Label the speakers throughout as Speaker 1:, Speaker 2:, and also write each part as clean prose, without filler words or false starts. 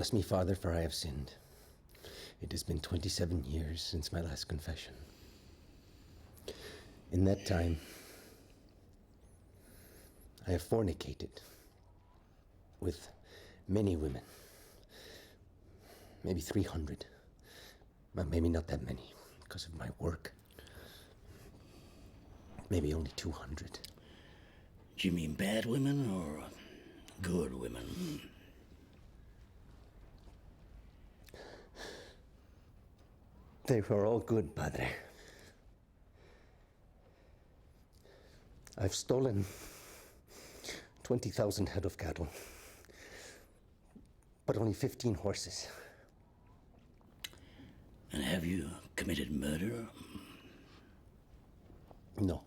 Speaker 1: Bless me, Father, for I have sinned. It has been 27 years since my last confession. In that time, I have fornicated with many women. Maybe 300. Well, maybe not that many, because of my work. Maybe only 200.
Speaker 2: Do you mean bad women or good women?
Speaker 1: They were all good, Padre. I've stolen 20,000 head of cattle, but only 15 horses.
Speaker 2: And have you committed murder?
Speaker 1: No.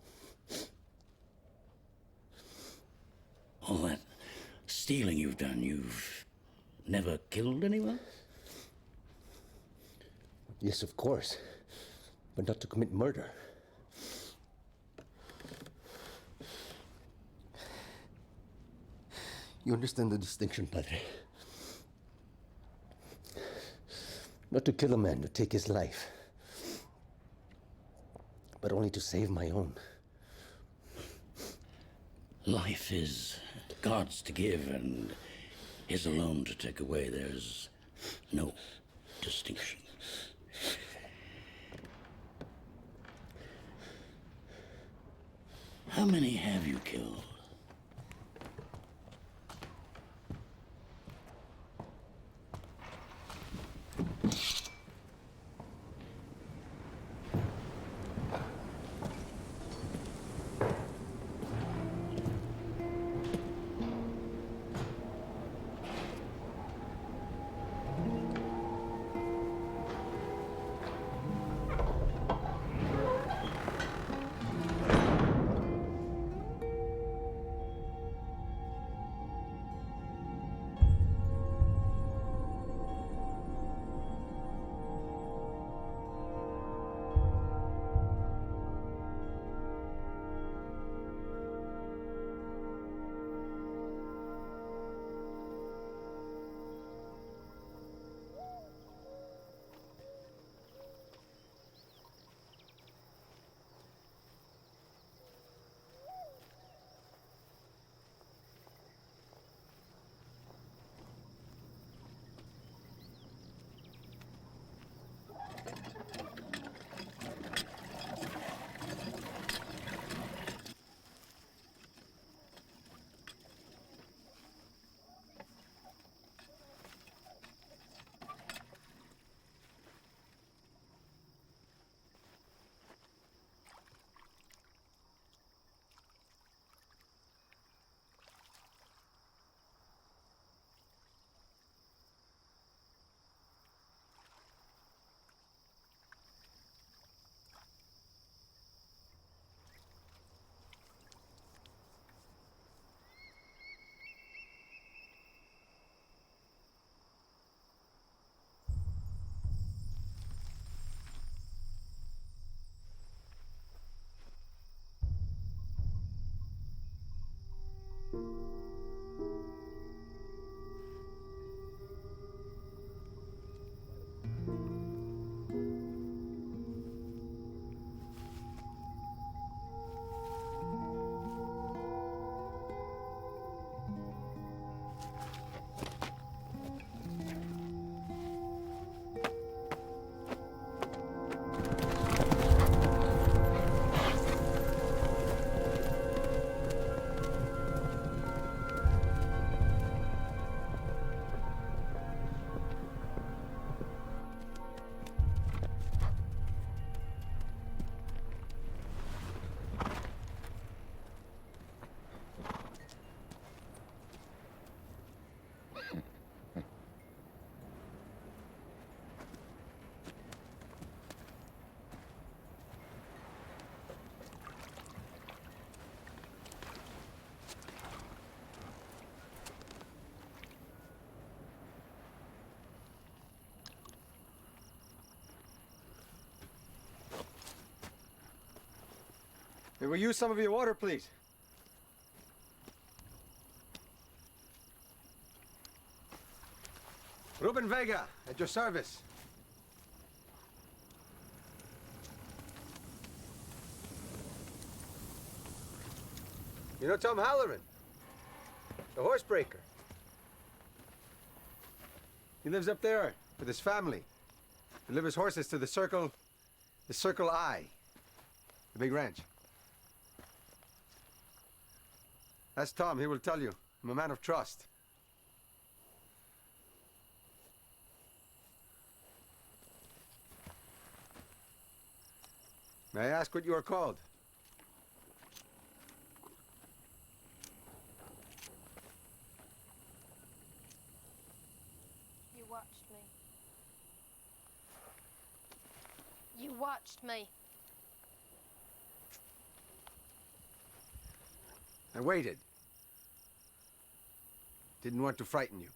Speaker 2: All that stealing you've done, you've never killed anyone?
Speaker 1: Yes, of course, but not to commit murder. You understand the distinction, Padre? Not to kill a man, to take his life, but only to save my own.
Speaker 2: Life is God's to give and His alone to take away. There's no distinction. How many have you killed?
Speaker 3: May we use some of your water, please? Ruben Vega, at your service. You know Tom Halloran? The horsebreaker. He lives up there with his family. Delivers horses to the Circle I. The big ranch. That's Tom, he will tell you. I'm a man of trust. May I ask what you are called?
Speaker 4: You watched me. You watched me.
Speaker 3: I waited. Didn't want to frighten you.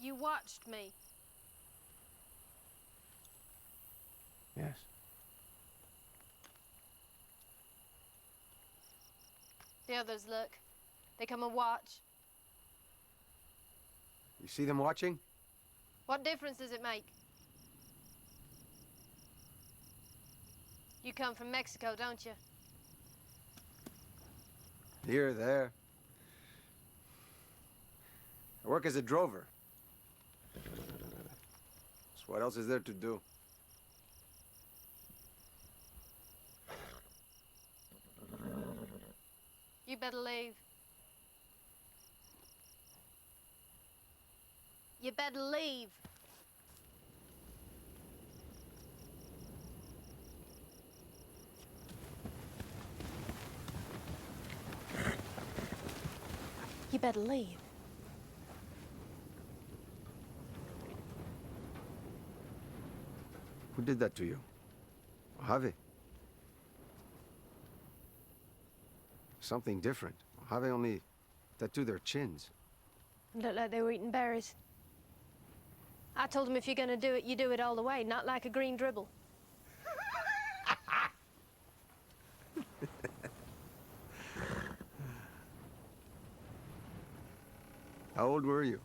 Speaker 4: You watched me.
Speaker 3: Yes.
Speaker 4: The others look. They come and watch.
Speaker 3: You see them watching?
Speaker 4: What difference does it make? You come from Mexico, don't you?
Speaker 3: Here, there. I work as a drover. So what else is there to do?
Speaker 4: You better leave. You better leave. You better leave.
Speaker 3: Who did that to you? Mojave. Something different. Mojave only tattooed their chins.
Speaker 4: Looked like they were eating berries. I told them if you're gonna do it, you do it all the way, not like a green dribble.
Speaker 3: How old were you?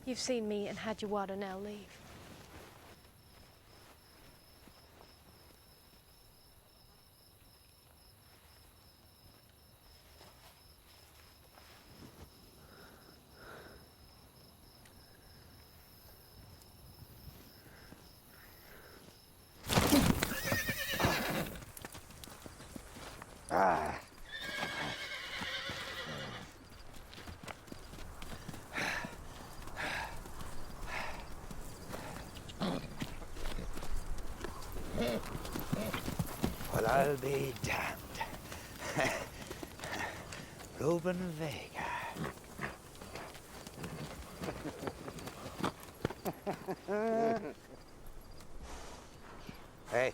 Speaker 4: You've seen me and had your water, now leave.
Speaker 5: Well, I'll be damned. Ruben Vega. Hey,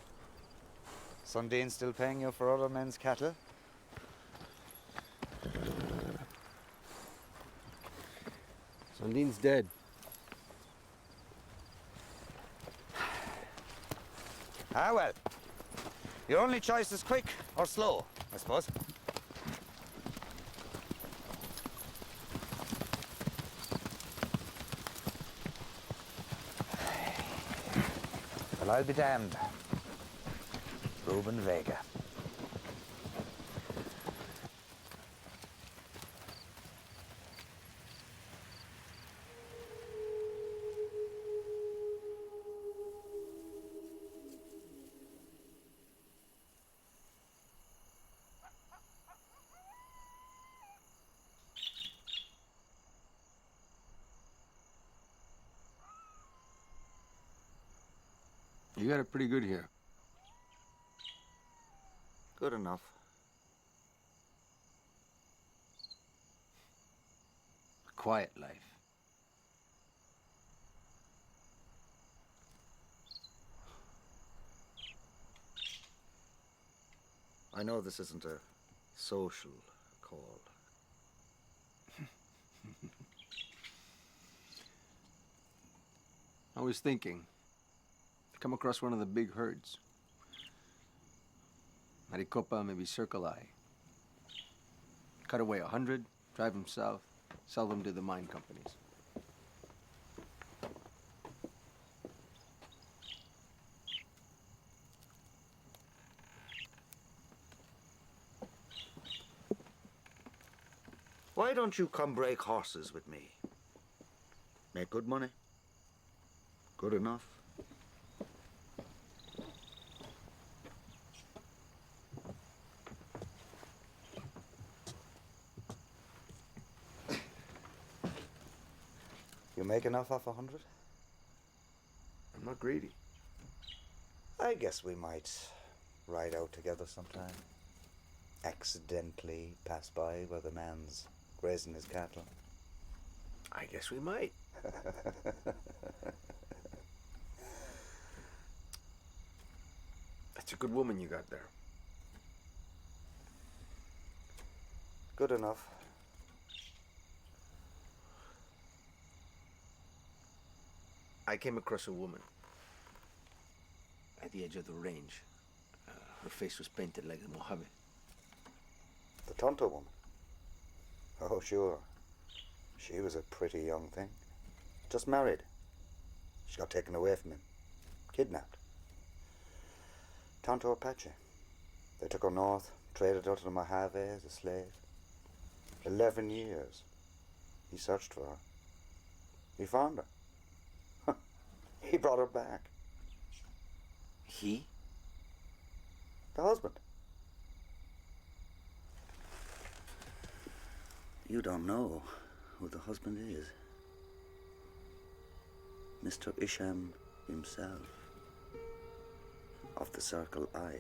Speaker 5: Sundin still paying you for other men's cattle?
Speaker 3: Sundin's dead.
Speaker 5: Ah, well. Your only choice is quick or slow, I suppose. Well, I'll be damned. Ruben Vega.
Speaker 3: You got it pretty good here.
Speaker 5: Good enough.
Speaker 3: A quiet life.
Speaker 5: I know this isn't a social call.
Speaker 3: I was thinking, come across one of the big herds. Maricopa, maybe Circle I. Cut away 100, drive them south, sell them to the mine companies.
Speaker 5: Why don't you come break horses with me? Make good money. Good enough. You make enough off 100?
Speaker 3: I'm not greedy.
Speaker 5: I guess we might ride out together sometime. Accidentally pass by where the man's grazing his cattle.
Speaker 3: I guess we might. That's a good woman you got there.
Speaker 5: Good enough.
Speaker 3: I came across a woman at the edge of the range. Her face was painted like the Mojave.
Speaker 5: The Tonto woman? Oh, sure. She was a pretty young thing. Just married. She got taken away from him. Kidnapped. Tonto Apache. They took her north, traded her to the Mojave as a slave. 11 years. He searched for her. He found her. He brought her back.
Speaker 3: He?
Speaker 5: The husband. You don't know who the husband is. Mr. Isham himself. Of the Circle I.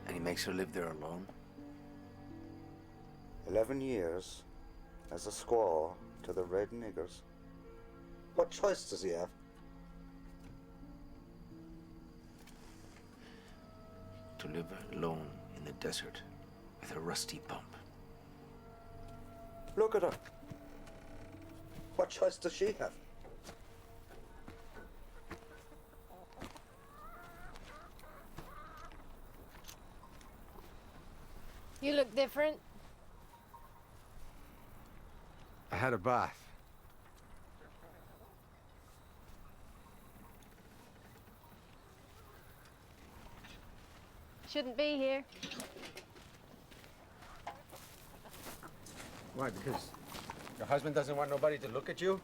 Speaker 3: And he makes her live there alone?
Speaker 5: 11 years as a squaw to the red niggers. What choice does he have?
Speaker 3: To live alone in the desert with a rusty pump.
Speaker 5: Look at her. What choice does she have?
Speaker 4: You look different.
Speaker 3: I had a bath.
Speaker 4: Shouldn't be here.
Speaker 3: Why, because your husband doesn't want nobody to look at you?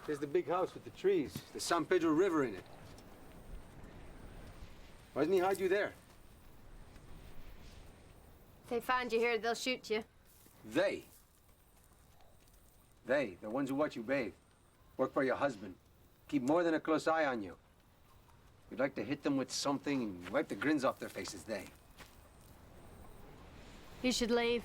Speaker 3: There's the big house with the trees, the San Pedro River in it. Why doesn't he hide you there?
Speaker 4: If they find you here, they'll shoot you.
Speaker 3: They, the ones who watch you bathe, work for your husband, keep more than a close eye on you. You'd like to hit them with something and wipe the grins off their faces, they.
Speaker 4: You should leave.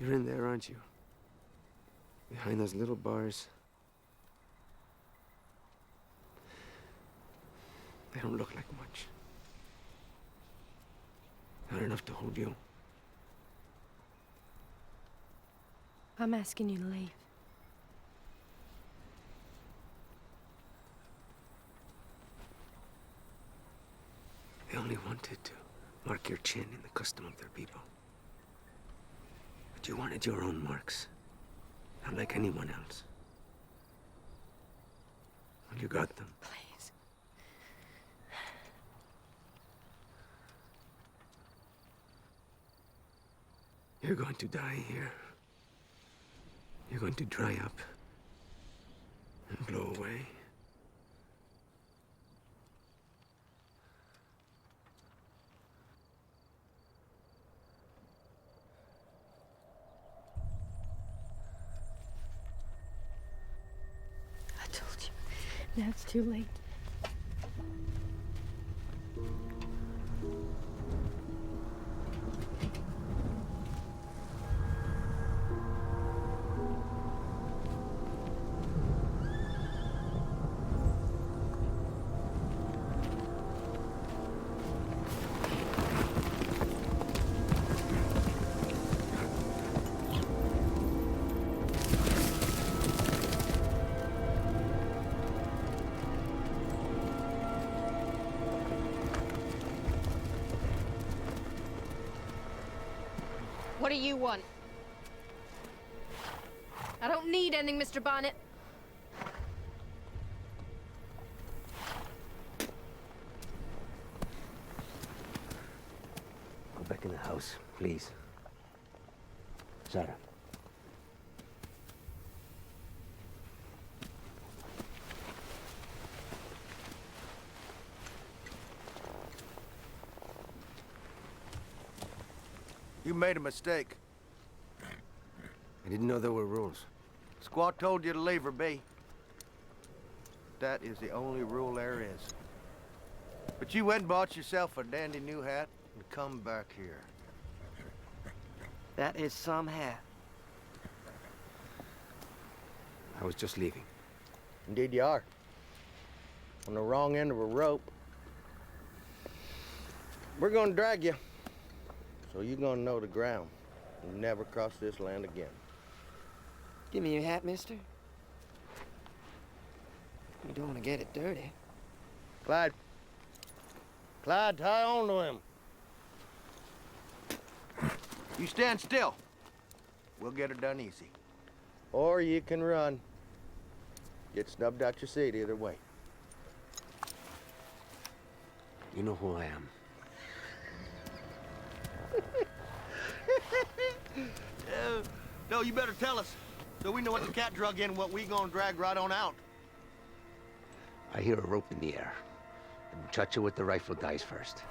Speaker 3: You're in there, aren't you? Behind those little bars. They don't look like much. Not enough to hold you.
Speaker 4: I'm asking you to leave.
Speaker 3: They only wanted to mark your chin in the custom of their people. But you wanted your own marks, not like anyone else. Well, you got them.
Speaker 4: Please.
Speaker 3: You're going to die here. You're going to dry up and blow away.
Speaker 4: I told you. Now it's too late. What do you want? I don't need anything, Mr. Bonnet.
Speaker 3: Go back in the house, please. Sarah.
Speaker 6: You made a mistake.
Speaker 3: I didn't know there were rules.
Speaker 6: Squaw told you to leave her be. That is the only rule there is. But you went and bought yourself a dandy new hat and come back here.
Speaker 7: That is some hat.
Speaker 3: I was just leaving.
Speaker 6: Indeed you are. On the wrong end of a rope. We're gonna drag you. So you're gonna know the ground and never cross this land again.
Speaker 7: Give me your hat, mister. You don't want to get it dirty.
Speaker 6: Clyde. Clyde, tie on to him. You stand still. We'll get it done easy. Or you can run. Get snubbed out your seat either way.
Speaker 3: You know who I am.
Speaker 6: No, you better tell us, so we know what the cat drug in and what we gonna drag right on out.
Speaker 3: I hear a rope in the air. The muchacha with the rifle dies first.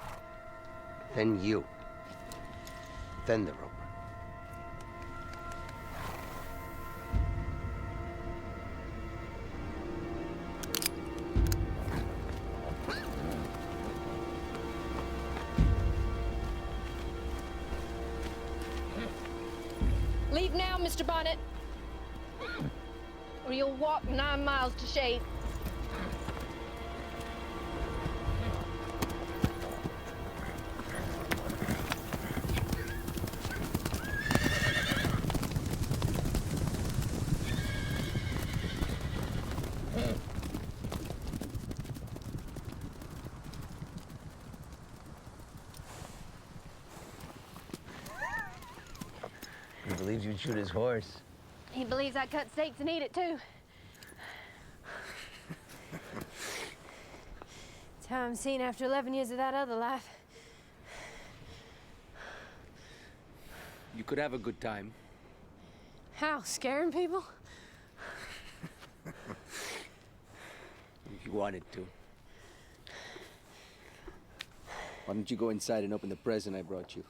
Speaker 3: Then you. Then the rope.
Speaker 4: Leave now, Mr. Bonnet. Or you'll walk 9 miles to shade.
Speaker 3: He believes you'd shoot his horse.
Speaker 4: He believes I cut steaks and eat it, too. It's how I'm seen after 11 years of that other life.
Speaker 8: You could have a good time.
Speaker 4: How? Scaring people?
Speaker 8: If you wanted to. Why don't you go inside and open the present I brought you?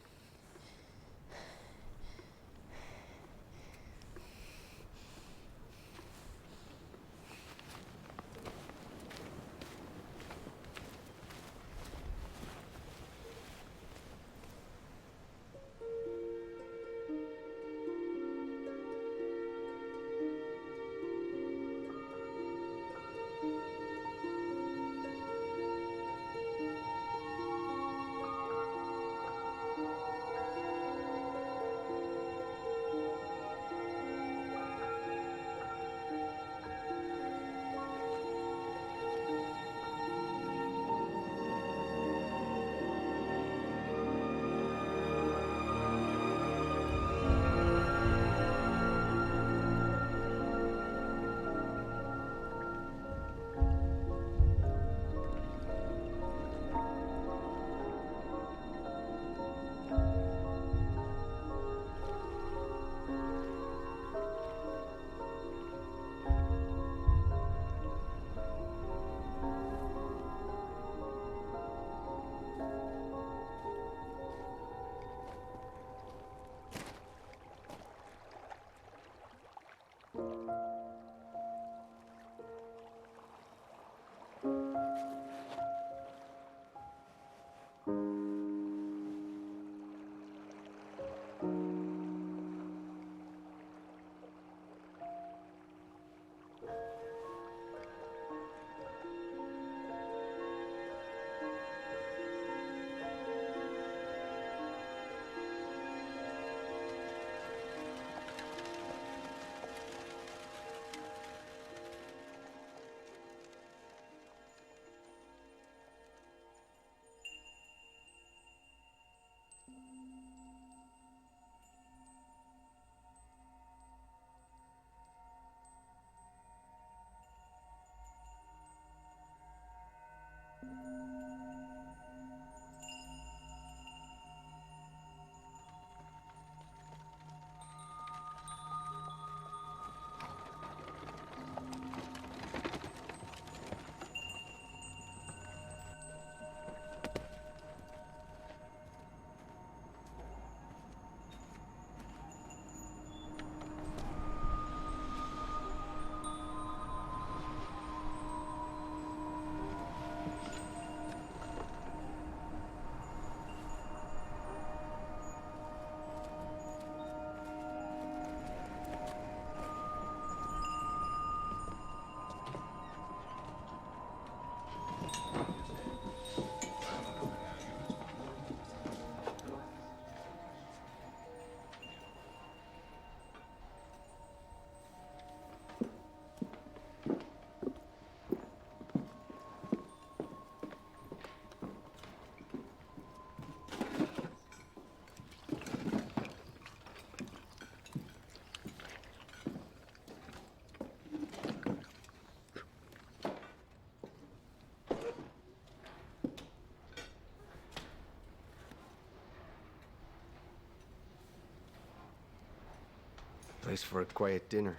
Speaker 3: Place for a quiet dinner.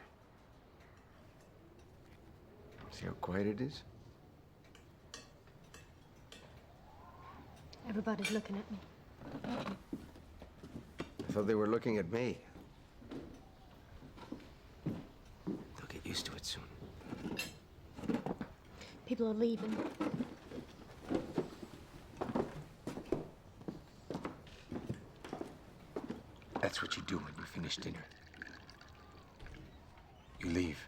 Speaker 3: See how quiet it is?
Speaker 4: Everybody's looking at me.
Speaker 3: I thought they were looking at me. They'll get used to it soon.
Speaker 4: People are leaving.
Speaker 3: That's what you do when we finish dinner. You leave.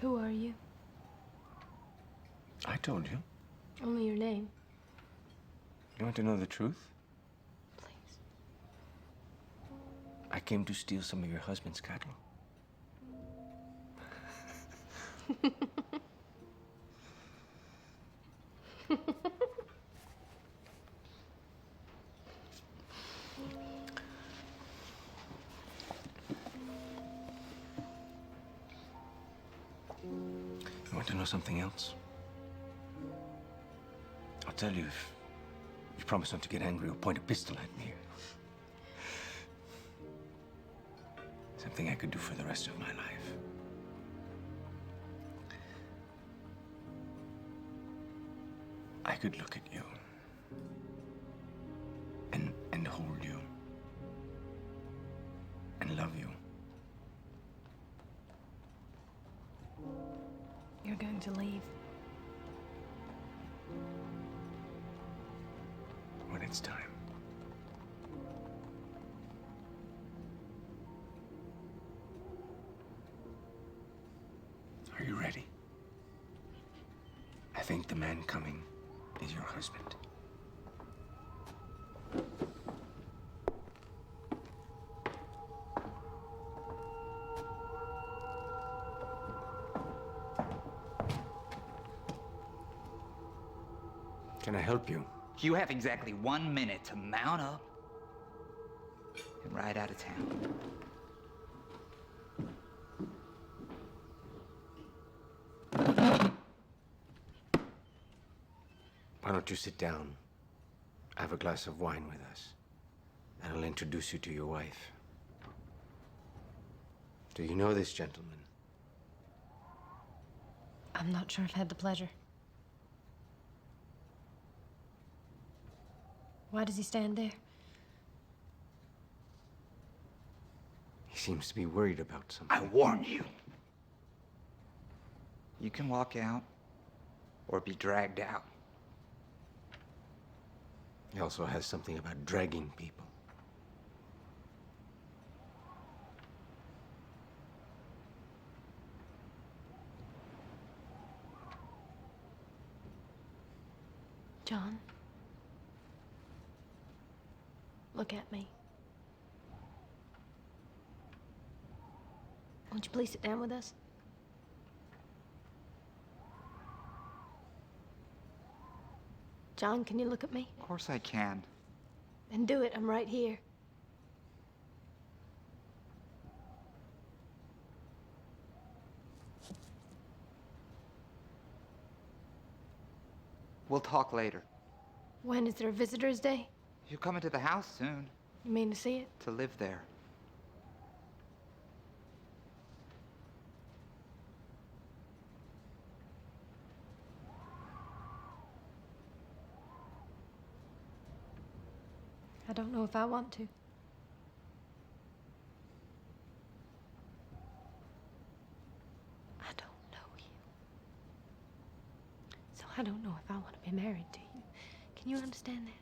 Speaker 4: Who are you?
Speaker 3: I told you.
Speaker 4: Only your name.
Speaker 3: You want to know the truth?
Speaker 4: Please.
Speaker 3: I came to steal some of your husband's cattle. You want to know something else? I'll tell you if you promise not to get angry or point a pistol at me. Something I could do for the rest of my life. I could look at you and hold you and love you.
Speaker 4: You're going to leave.
Speaker 3: When it's time. Are you ready? I think the man coming is your husband. Can I help you?
Speaker 9: You have exactly 1 minute to mount up and ride out of town.
Speaker 3: Why don't you sit down? Have a glass of wine with us, and I'll introduce you to your wife. Do you know this gentleman?
Speaker 4: I'm not sure I've had the pleasure. Why does he stand there?
Speaker 3: He seems to be worried about something.
Speaker 9: I warn you. You can walk out or be dragged out.
Speaker 3: He also has something about dragging people.
Speaker 4: John? Look at me. Won't you please sit down with us? John, can you look at me?
Speaker 9: Of course I can.
Speaker 4: Then do it. I'm right here.
Speaker 9: We'll talk later.
Speaker 4: When is there a visitor's day?
Speaker 9: You're coming to the house soon.
Speaker 4: You mean to see it?
Speaker 9: To live there.
Speaker 4: I don't know if I want to. I don't know you. So I don't know if I want to be married to you. Can you understand that?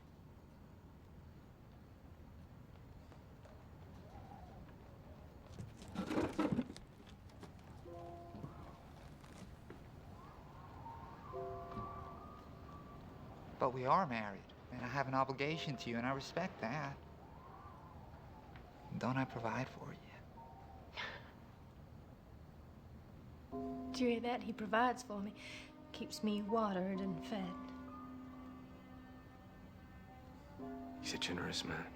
Speaker 9: But we are married, and I have an obligation to you, and I respect that. Don't I provide for you?
Speaker 4: Do you hear that? He provides for me. Keeps me watered and fed.
Speaker 3: He's a generous man.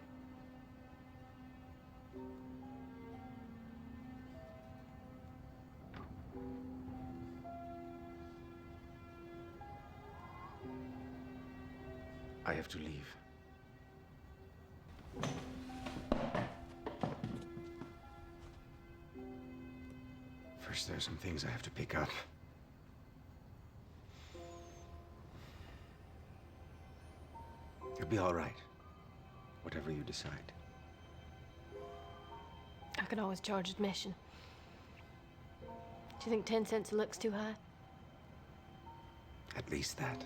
Speaker 3: I have to leave. First, there's some things I have to pick up. You'll be all right. Whatever you decide.
Speaker 4: I can always charge admission. Do you think 10 cents a look's too high?
Speaker 3: At least that.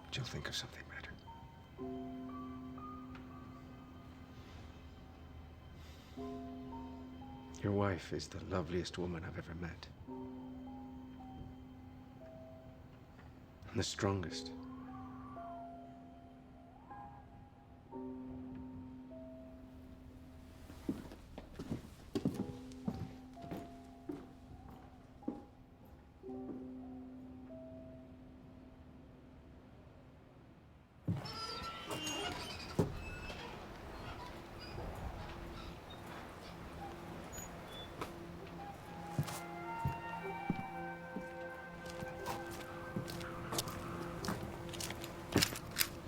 Speaker 3: But you'll think of something better. Your wife is the loveliest woman I've ever met. And the strongest.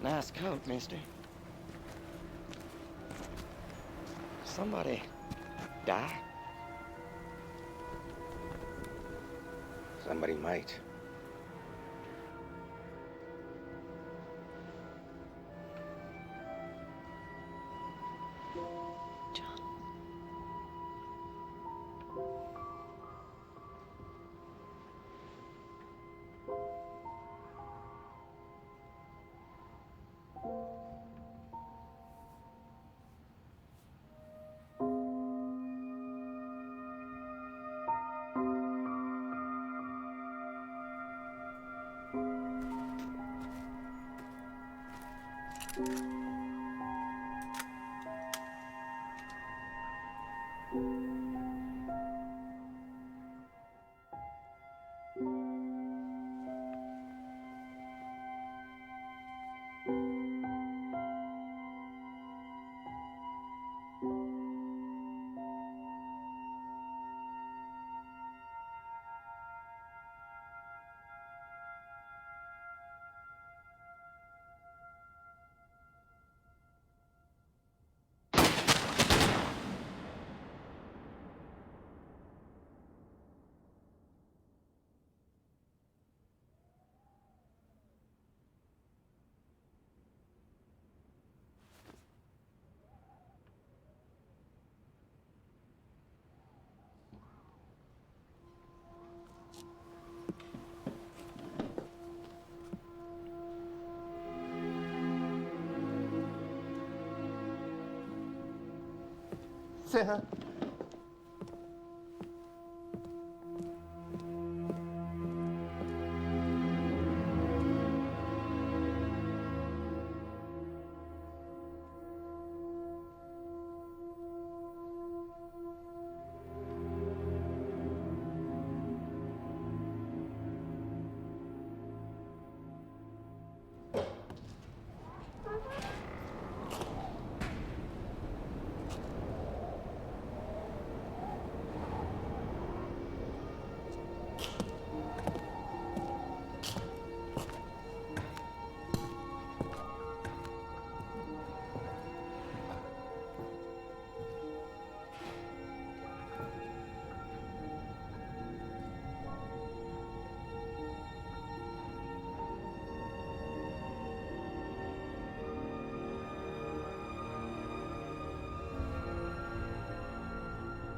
Speaker 7: Nice coat, mister. Somebody die?
Speaker 3: Somebody might.
Speaker 4: John.
Speaker 6: Sarah.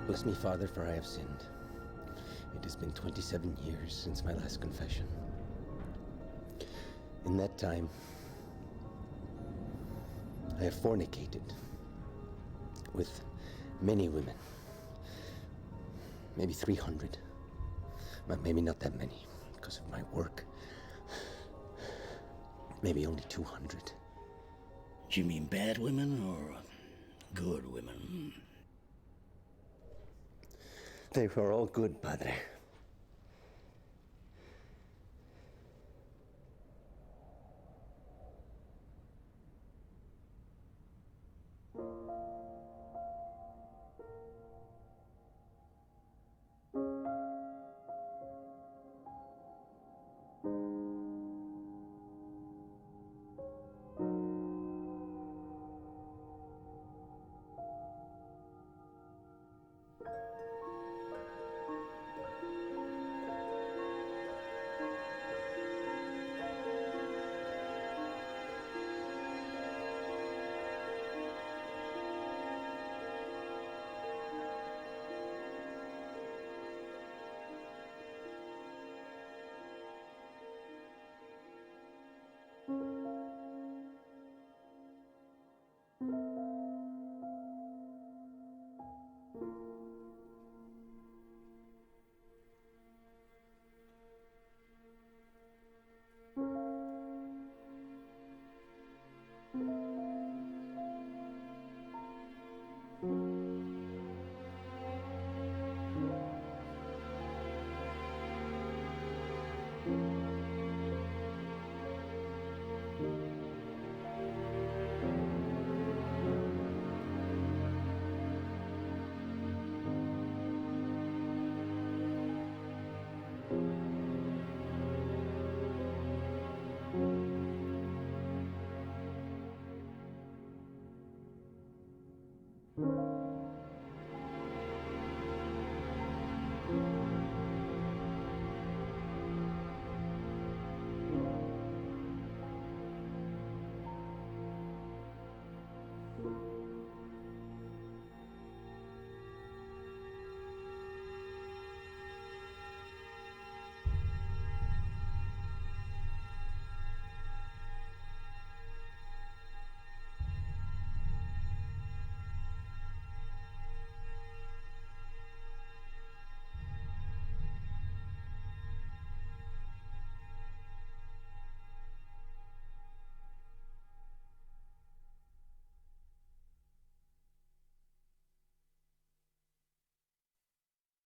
Speaker 1: Bless me, Father, for I have sinned. It has been 27 years since my last confession. In that time, I have fornicated with many women. Maybe 300. But maybe not that many because of my work. Maybe only 200.
Speaker 2: Do you mean bad women or good women?
Speaker 1: They were all good, Padre.
Speaker 5: you.